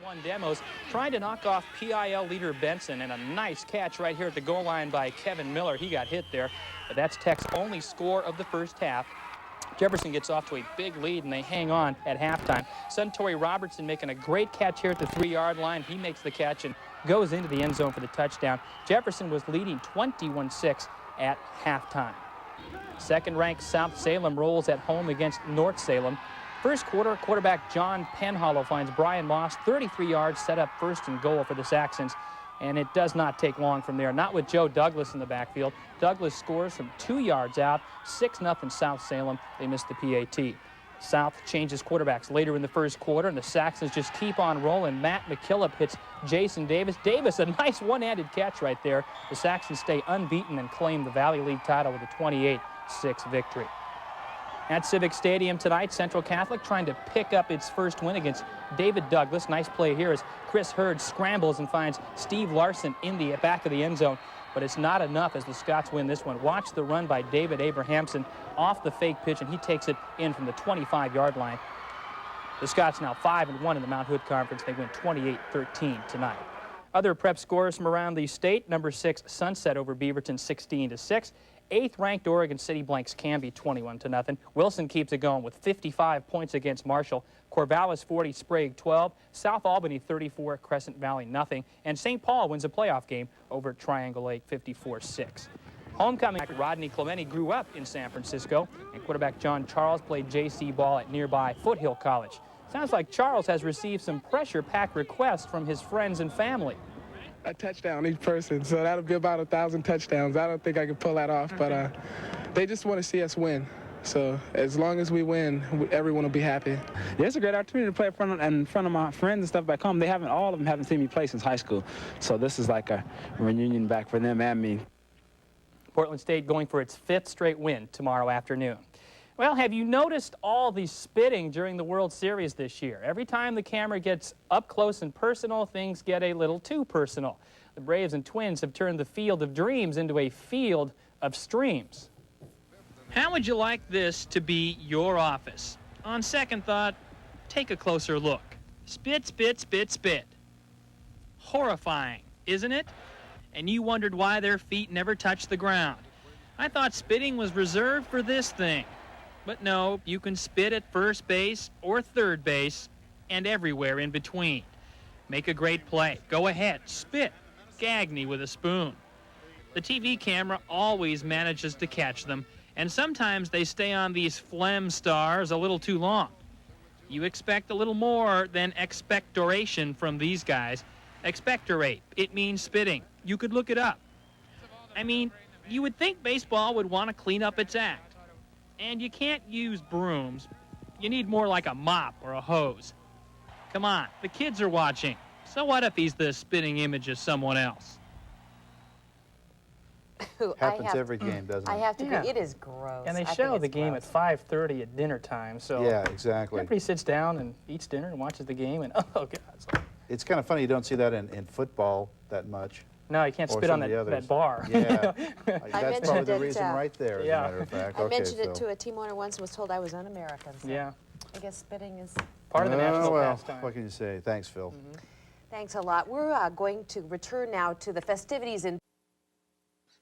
1 demos, trying to knock off PIL leader Benson, and a nice catch right here at the goal line by Kevin Miller. He got hit there, but that's Tech's only score of the first half. Jefferson gets off to a big lead, and they hang on at halftime. Suntory Robertson making a great catch here at the 3-yard line. He makes the catch and goes into the end zone for the touchdown. Jefferson was leading 21-6 at halftime. Second-ranked South Salem rolls at home against North Salem. First quarter, quarterback John Penhollow finds Brian Moss 33 yards, set up first and goal for the Saxons. And it does not take long from there. Not with Joe Douglas in the backfield. Douglas scores from 2 yards out, 6-0 South Salem. They missed the PAT. South changes quarterbacks later in the first quarter, and the Saxons just keep on rolling. Matt McKillop hits Jason Davis. Davis, a nice one-handed catch right there. The Saxons stay unbeaten and claim the Valley League title with a 28-6 victory. At Civic Stadium tonight, Central Catholic trying to pick up its first win against David Douglas. Nice play here as Chris Hurd scrambles and finds Steve Larson in the back of the end zone. But it's not enough as the Scots win this one. Watch the run by David Abrahamson off the fake pitch, and he takes it in from the 25-yard line. The Scots now 5-1 in the Mount Hood Conference. They win 28-13 tonight. Other prep scores from around the state: number 6 Sunset over Beaverton 16-6. 8th-ranked Oregon City blanks Canby 21-0. Wilson keeps it going with 55 points against Marshall. Corvallis 40, Sprague 12. South Albany 34, Crescent Valley nothing. And St. Paul wins a playoff game over Triangle Lake 54-6. Homecoming Rodney Clemente grew up in San Francisco, and quarterback John Charles played JC ball at nearby Foothill College. Sounds like Charles has received some pressure-packed requests from his friends and family. A touchdown each person, so that'll be about 1,000 touchdowns. I don't think I can pull that off, but they just want to see us win. So as long as we win, everyone will be happy. Yeah, it's a great opportunity to play in front of my friends and stuff back home. All of them haven't seen me play since high school, so this is like a reunion back for them and me. Portland State going for its 5th straight win tomorrow afternoon. Well, have you noticed all the spitting during the World Series this year? Every time the camera gets up close and personal, things get a little too personal. The Braves and Twins have turned the Field of Dreams into a field of streams. How would you like this to be your office? On second thought, take a closer look. Spit, spit, spit, spit. Horrifying, isn't it? And you wondered why their feet never touched the ground. I thought spitting was reserved for this thing. But no, you can spit at first base or third base and everywhere in between. Make a great play. Go ahead, spit. Gag me with a spoon. The TV camera always manages to catch them, and sometimes they stay on these phlegm stars a little too long. You expect a little more than expectoration from these guys. Expectorate, it means spitting. You could look it up. I mean, you would think baseball would want to clean up its act. And you can't use brooms. You need more like a mop or a hose. Come on, the kids are watching. So what if he's the spitting image of someone else? Happens every game, doesn't it? I have to agree. It is gross. And they show the game at 5:30 at dinner time. So yeah, exactly. Everybody sits down and eats dinner and watches the game, and oh God. So. It's kind of funny you don't see that in football that much. No, you can't spit on that bar. Yeah, that's probably the reason right there, as a matter of fact. I mentioned it to a team owner once and was told I was un-American. So yeah. I guess spitting is part of the national pastime. What can you say? Thanks, Phil. Thanks a lot. We're going to return now to the festivities in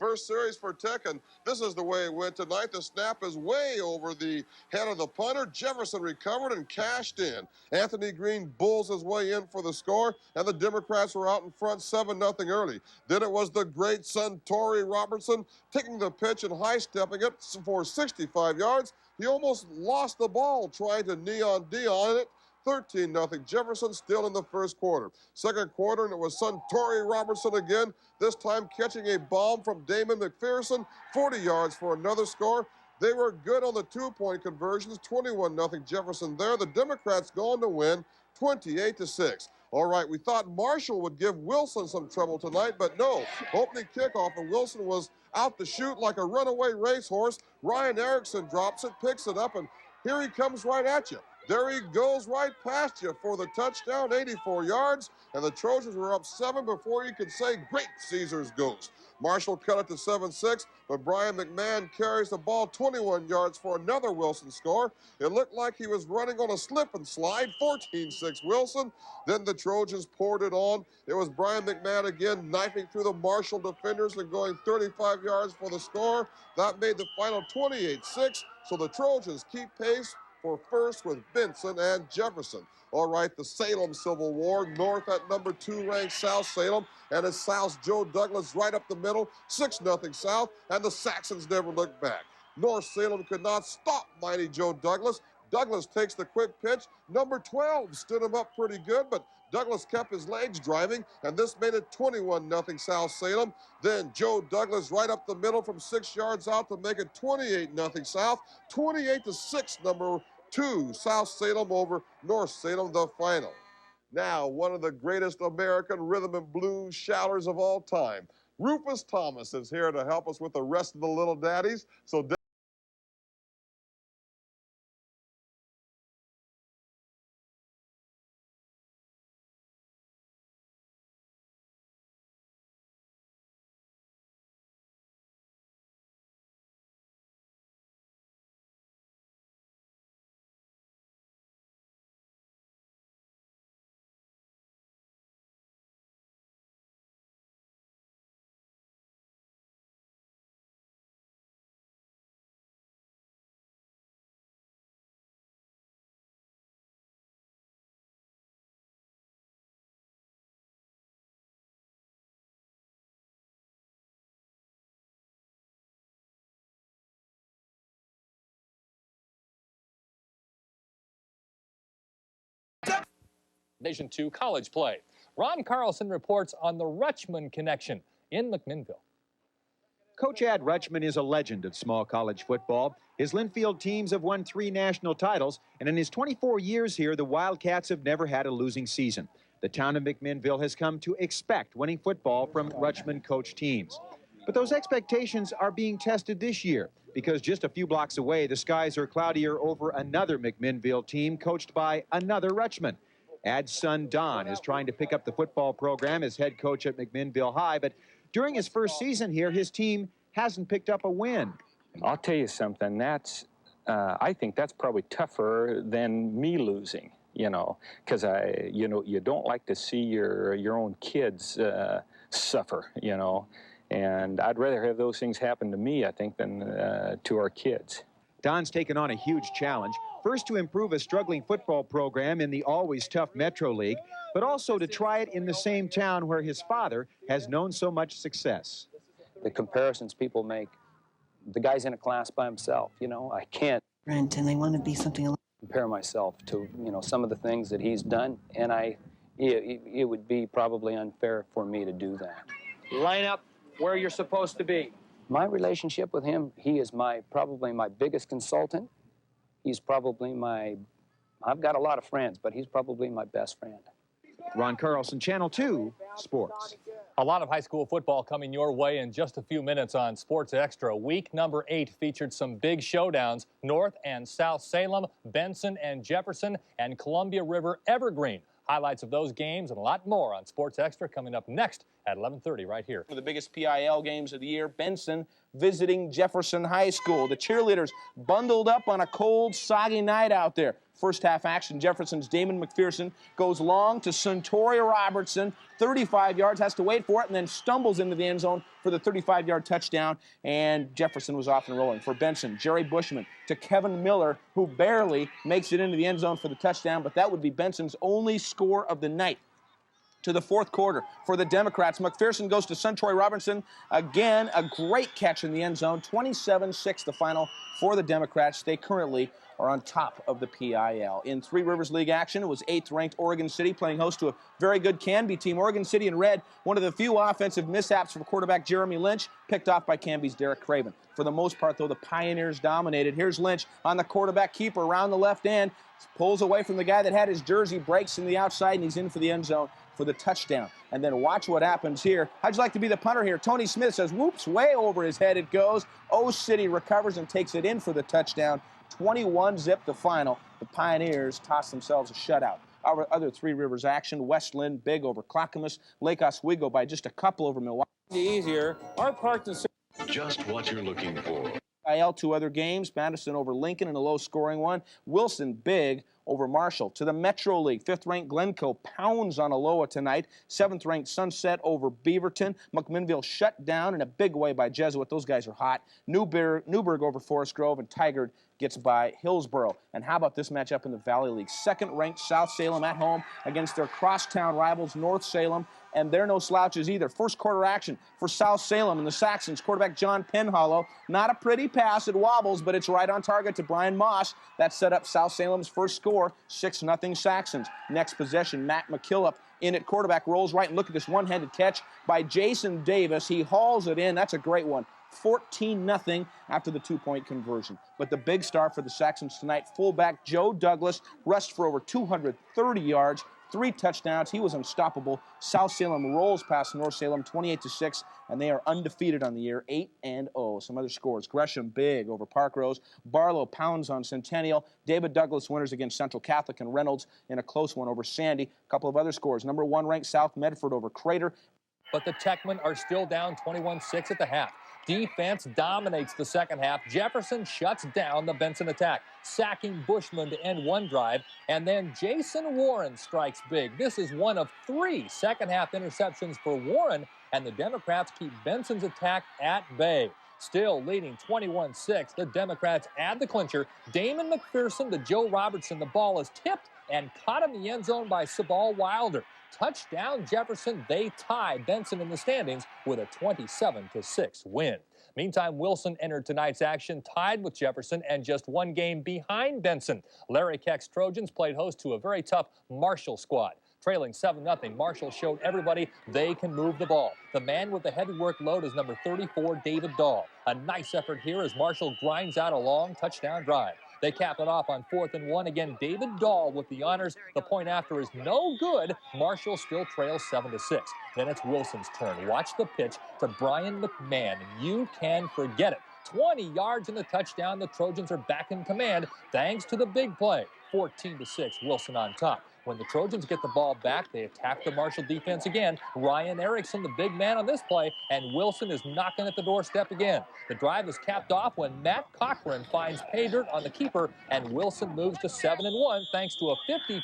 First series for Tech, and this is the way it went tonight. The snap is way over the head of the punter. Jefferson recovered and cashed in. Anthony Green bulls his way in for the score, and the Democrats were out in front 7-0 early. Then it was the great Suntory Robertson taking the pitch and high-stepping it for 65 yards. He almost lost the ball trying to neon Dion it. 13-0 Jefferson still in the first quarter. Second quarter, and it was Suntory Robertson again, this time catching a bomb from Damon McPherson, 40 yards for another score. They were good on the two-point conversions, 21-0 Jefferson there. The Democrats going to win 28-6. All right, we thought Marshall would give Wilson some trouble tonight, but no. Opening kickoff, and Wilson was out to shoot like a runaway racehorse. Ryan Erickson drops it, picks it up, and here he comes right at you. There he goes right past you for the touchdown, 84 yards, and the Trojans were up 7 before you could say, great Caesar's Ghost. Marshall cut it to 7-6, but Brian McMahon carries the ball 21 yards for another Wilson score. It looked like he was running on a slip and slide, 14-6 Wilson. Then the Trojans poured it on. It was Brian McMahon again knifing through the Marshall defenders and going 35 yards for the score. That made the final 28-6, so the Trojans keep pace for first with Benson and Jefferson. All right, the Salem Civil War, North at number 2 ranked South Salem, and it's South's Joe Douglas right up the middle, 6-0 South, and the Saxons never looked back. North Salem could not stop mighty Joe Douglas. Douglas takes the quick pitch. Number 12 stood him up pretty good, but Douglas kept his legs driving, and this made it 21-0 South Salem. Then Joe Douglas right up the middle from 6 yards out to make it 28-0 South. 28-6, number 2 South Salem over North Salem, the final. Now, one of the greatest American rhythm and blues shouters of all time, Rufus Thomas, is here to help us with the rest of the Little Daddies. So Division II college play. Ron Carlson reports on the Rutschman connection in McMinnville. Coach Ad Rutschman is a legend of small college football. His Linfield teams have won 3 national titles, and in his 24 years here, the Wildcats have never had a losing season. The town of McMinnville has come to expect winning football from Rutschman coach teams. But those expectations are being tested this year because just a few blocks away, the skies are cloudier over another McMinnville team coached by another Rutschman. Ad's son, Don, is trying to pick up the football program as head coach at McMinnville High, but during his first season here, his team hasn't picked up a win. I'll tell you something, I think that's probably tougher than me losing, you know, because you don't like to see your own kids suffer, you know, and I'd rather have those things happen to me, I think, than to our kids. Don's taken on a huge challenge, first to improve a struggling football program in the always tough Metro League, but also to try it in the same town where his father has known so much success. The comparisons people make, the guy's in a class by himself, you know, I can't. And they want to be something. Compare myself to, you know, some of the things that he's done, and it would be probably unfair for me to do that. Line up where you're supposed to be. My relationship with him, he is probably my biggest consultant. He's probably I've got a lot of friends, but he's probably my best friend. Ron Carlson, Channel 2 Sports. A lot of high school football coming your way in just a few minutes on Sports Extra. Week number 8 featured some big showdowns. North and South Salem, Benson and Jefferson, and Columbia River Evergreen. Highlights of those games and a lot more on Sports Extra coming up next at 11:30 right here. One of the biggest PIL games of the year, Benson visiting Jefferson High School. The cheerleaders bundled up on a cold, soggy night out there. First half action, Jefferson's Damon McPherson goes long to Suntory Robertson, 35 yards, has to wait for it, and then stumbles into the end zone for the 35-yard touchdown, and Jefferson was off and rolling. For Benson, Jerry Bushman to Kevin Miller, who barely makes it into the end zone for the touchdown, but that would be Benson's only score of the night. To the fourth quarter for the Democrats, McPherson goes to Suntory Robinson. Again, a great catch in the end zone. 27-6 the final for the Democrats. They currently are on top of the PIL. In Three Rivers League action, it was 8th-ranked Oregon City playing host to a very good Canby team. Oregon City in red, one of the few offensive mishaps for quarterback Jeremy Lynch, picked off by Canby's Derek Craven. For the most part, though, the Pioneers dominated. Here's Lynch on the quarterback keeper around the left end, pulls away from the guy that had his jersey, breaks in the outside, and he's in for the end zone for the touchdown. And then watch what happens here. How'd you like to be the punter here? Tony Smith says, whoops, way over his head it goes. O City recovers and takes it in for the touchdown. 21-zip the final. the Pioneers toss themselves a shutout. Our other Three Rivers action, West Lynn big over Clackamas, Lake Oswego by just a couple over Milwaukee. Easier. Our Parkton. Just what you're looking for. Two other games, Madison over Lincoln in a low-scoring one. Wilson big over Marshall. To the Metro League, 5th-ranked Glencoe pounds on Aloha tonight. 7th-ranked Sunset over Beaverton. McMinnville shut down in a big way by Jesuit. Those guys are hot. Newburgh over Forest Grove, and Tigard gets by Hillsboro. And how about this matchup in the Valley League? 2nd-ranked South Salem at home against their crosstown rivals North Salem. And they're no slouches either. First quarter action for South Salem and the Saxons. Quarterback John Penhollow. Not a pretty pass. It wobbles, but it's right on target to Brian Moss. That set up South Salem's first score, 6-0 Saxons. Next possession, Matt McKillop in at quarterback, rolls right, and look at this one-handed catch by Jason Davis. He hauls it in. That's a great one. 14-0 after the 2-point conversion. But the big star for the Saxons tonight, fullback Joe Douglas, rushed for over 230 yards. 3 touchdowns. He was unstoppable. South Salem rolls past North Salem 28-6, and they are undefeated on the year, 8-0. Some other scores: Gresham big over Park Rose. Barlow pounds on Centennial. David Douglas winners against Central Catholic, and Reynolds in a close one over Sandy. A couple of other scores: number 1 ranked South Medford over Crater. But the Techmen are still down 21-6 at the half. Defense dominates the second half. Jefferson shuts down the Benson attack, sacking Bushman to end one drive, and then Jason Warren strikes big. This is one of 3 second-half interceptions for Warren, and the Democrats keep Benson's attack at bay. Still leading 21-6, the Democrats add the clincher. Damon McPherson to Joe Robertson. The ball is tipped and caught in the end zone by Sabal Wilder. Touchdown Jefferson. They tie Benson in the standings with a 27-6 win. Meantime, Wilson entered tonight's action tied with Jefferson and just 1 game behind Benson. Larry Keck's Trojans played host to a very tough Marshall squad. Trailing 7-0, Marshall showed everybody they can move the ball. The man with the heavy workload is number 34, David Dahl. A nice effort here as Marshall grinds out a long touchdown drive. They cap it off on 4th and 1. Again, David Dahl with the honors. The point after is no good. Marshall still trails 7-6. Then it's Wilson's turn. Watch the pitch to Brian McMahon. You can forget it. 20 yards in the touchdown. The Trojans are back in command thanks to the big play. 14-6, Wilson on top. When the Trojans get the ball back, they attack the Marshall defense again. Ryan Erickson, the big man on this play, and Wilson is knocking at the doorstep again. The drive is capped off when Matt Cochran finds pay dirt on the keeper, and Wilson moves to 7-1 thanks to a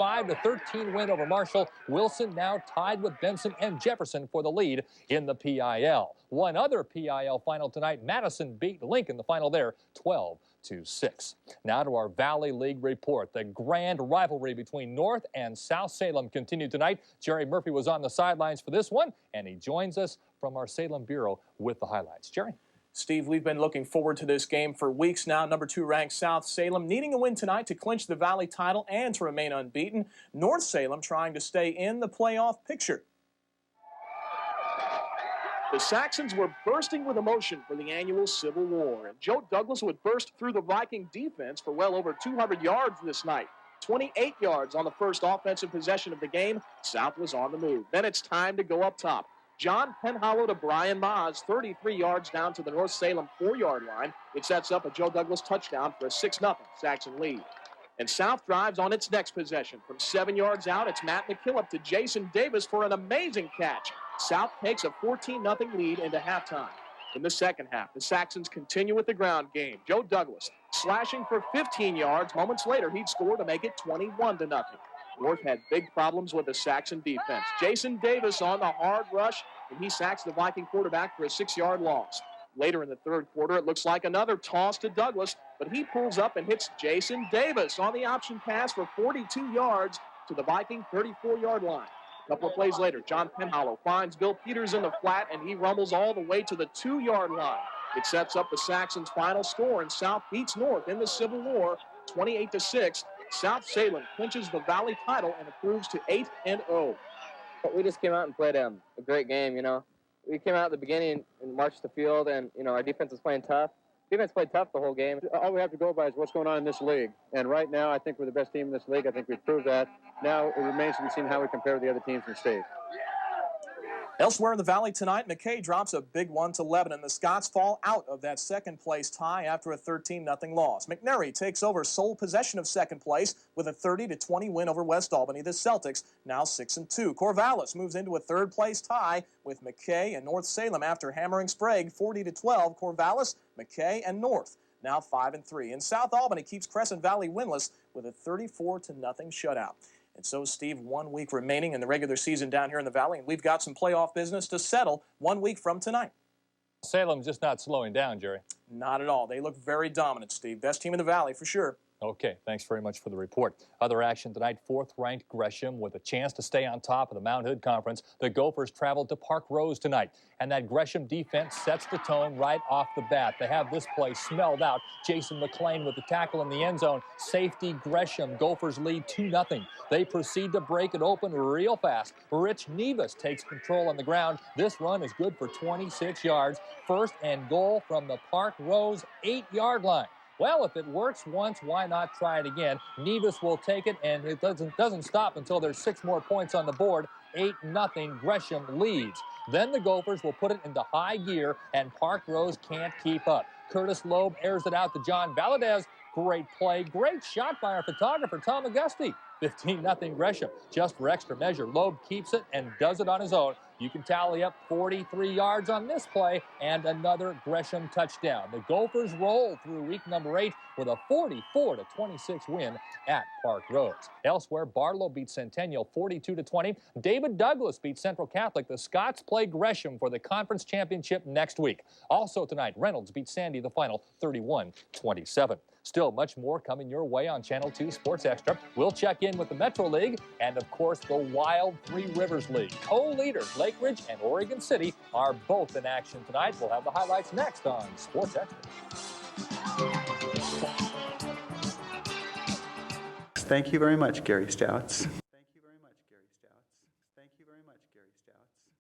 55-13 win over Marshall. Wilson now tied with Benson and Jefferson for the lead in the PIL. One other PIL final tonight, Madison beat Lincoln, the final there, 12-6. Now to our Valley League report. The grand rivalry between North and South Salem continued tonight. Jerry Murphy was on the sidelines for this one, and he joins us from our Salem Bureau with the highlights. Jerry? Steve, we've been looking forward to this game for weeks now. Number 2 ranked South Salem needing a win tonight to clinch the Valley title and to remain unbeaten. North Salem trying to stay in the playoff picture. The Saxons were bursting with emotion for the annual Civil War, and Joe Douglas would burst through the Viking defense for well over 200 yards this night. 28 yards on the first offensive possession of the game. South was on the move. Then it's time to go up top. John Penhollow to Brian Maas, 33 yards down to the North Salem 4-yard line. It sets up a Joe Douglas touchdown for a 6-0 Saxon lead. And South drives on its next possession. From 7 yards out, it's Matt McKillop to Jason Davis for an amazing catch. South takes a 14-0 lead into halftime. In the second half, the Saxons continue with the ground game. Joe Douglas slashing for 15 yards. Moments later, he'd score to make it 21-0. North had big problems with the Saxon defense. Jason Davis on the hard rush, and he sacks the Viking quarterback for a 6-yard loss. Later in the third quarter, it looks like another toss to Douglas, but he pulls up and hits Jason Davis on the option pass for 42 yards to the Viking 34-yard line. A couple of plays later, John Penhollow finds Bill Peters in the flat, and he rumbles all the way to the 2-yard line. It sets up the Saxons' final score, and South beats North in the Civil War, 28-6. South Salem clinches the Valley title and improves to 8-0. We just came out and played a great game, We came out at the beginning and marched the field, and, our defense was playing tough. Defense played tough the whole game. All we have to go by is what's going on in this league. And right now, I think we're the best team in this league. I think we've proved that. Now it remains to be seen how we compare with the other teams in the state. Elsewhere in the Valley tonight, McKay drops a big one to Lebanon. The Scots fall out of that second-place tie after a 13-0 loss. McNary takes over sole possession of second place with a 30-20 win over West Albany. The Celtics now 6-2. Corvallis moves into a third-place tie with McKay and North Salem after hammering Sprague 40-12. Corvallis, McKay, and North now 5-3. And South Albany keeps Crescent Valley winless with a 34-0 shutout. And so, Steve, 1 week remaining in the regular season down here in the Valley, and we've got some playoff business to settle 1 week from tonight. Salem's just not slowing down, Jerry. Not at all. They look very dominant, Steve. Best team in the Valley for sure. Okay, thanks very much for the report. Other action tonight, 4th-ranked Gresham with a chance to stay on top of the Mount Hood Conference. The Gophers traveled to Park Rose tonight, and that Gresham defense sets the tone right off the bat. They have this play smelled out. Jason McLean with the tackle in the end zone. Safety Gresham. Gophers lead 2-0. They proceed to break it open real fast. Rich Nevis takes control on the ground. This run is good for 26 yards. 1st and goal from the Park Rose 8-yard line. Well, if it works once, why not try it again? Nevis will take it, and it doesn't stop until there's 6 more points on the board. 8-0, Gresham leads. Then the Gophers will put it into high gear, and Park Rose can't keep up. Curtis Loeb airs it out to John Valadez. Great play, great shot by our photographer, Tom Augusti. 15-0 Gresham. Just for extra measure, Loeb keeps it and does it on his own. You can tally up 43 yards on this play and another Gresham touchdown. The Gophers roll through week number 8 with a 44-26 win at Park Rose. Elsewhere, Barlow beats Centennial 42-20. David Douglas beats Central Catholic. The Scots play Gresham for the conference championship next week. Also tonight, Reynolds beats Sandy the final 31-27. Still much more coming your way on Channel 2 Sports Extra. We'll check in with the Metro League and, of course, the Wild Three Rivers League. Co-leaders Lake Ridge and Oregon City are both in action tonight. We'll have the highlights next on Sports Extra. Thank you very much, Gary Stouts.